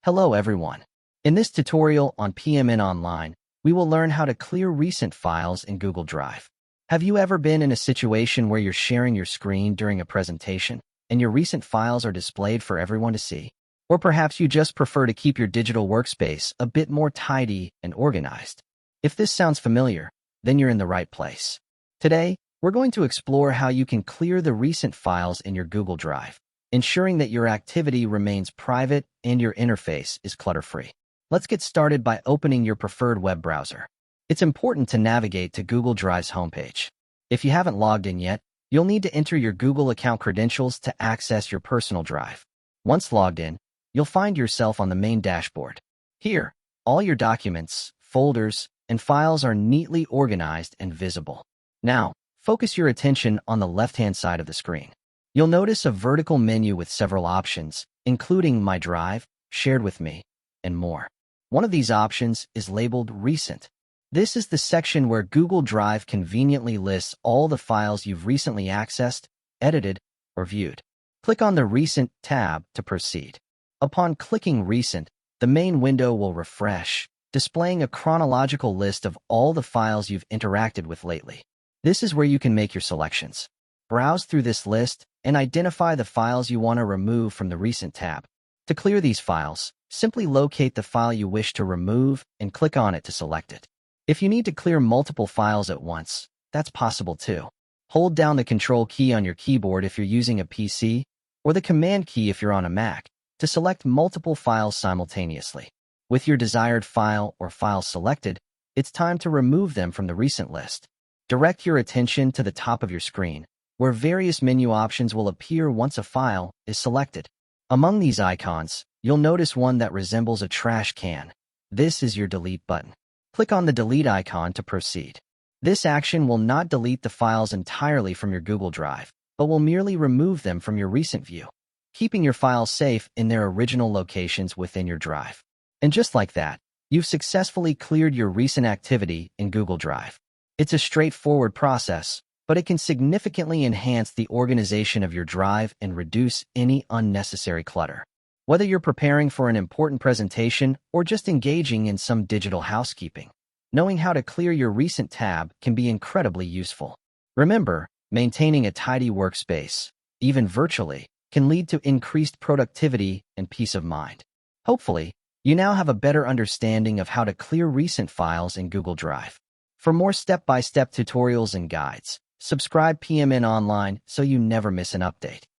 Hello everyone. In this tutorial on PMN Online, we will learn how to clear recent files in Google Drive. Have you ever been in a situation where you're sharing your screen during a presentation and your recent files are displayed for everyone to see? Or perhaps you just prefer to keep your digital workspace a bit more tidy and organized. If this sounds familiar, then you're in the right place. Today, we're going to explore how you can clear the recent files in your Google Drive, ensuring that your activity remains private and your interface is clutter-free. Let's get started by opening your preferred web browser. It's important to navigate to Google Drive's homepage. If you haven't logged in yet, you'll need to enter your Google account credentials to access your personal drive. Once logged in, you'll find yourself on the main dashboard. Here, all your documents, folders, and files are neatly organized and visible. Now, focus your attention on the left-hand side of the screen. You'll notice a vertical menu with several options, including My Drive, Shared with Me, and more. One of these options is labeled Recent. This is the section where Google Drive conveniently lists all the files you've recently accessed, edited, or viewed. Click on the Recent tab to proceed. Upon clicking Recent, the main window will refresh, displaying a chronological list of all the files you've interacted with lately. This is where you can make your selections. Browse through this list and identify the files you want to remove from the Recent tab. To clear these files, simply locate the file you wish to remove and click on it to select it. If you need to clear multiple files at once, that's possible too. Hold down the Control key on your keyboard if you're using a PC, or the Command key if you're on a Mac, to select multiple files simultaneously. With your desired file or files selected, it's time to remove them from the Recent list. Direct your attention to the top of your screen, where various menu options will appear once a file is selected. Among these icons, you'll notice one that resembles a trash can. This is your Delete button. Click on the Delete icon to proceed. This action will not delete the files entirely from your Google Drive, but will merely remove them from your recent view, keeping your files safe in their original locations within your drive. And just like that, you've successfully cleared your recent activity in Google Drive. It's a straightforward process, but it can significantly enhance the organization of your drive and reduce any unnecessary clutter. Whether you're preparing for an important presentation or just engaging in some digital housekeeping, knowing how to clear your recent tab can be incredibly useful. Remember, maintaining a tidy workspace, even virtually, can lead to increased productivity and peace of mind. Hopefully, you now have a better understanding of how to clear recent files in Google Drive. For more step-by-step tutorials and guides, subscribe PMN Online so you never miss an update.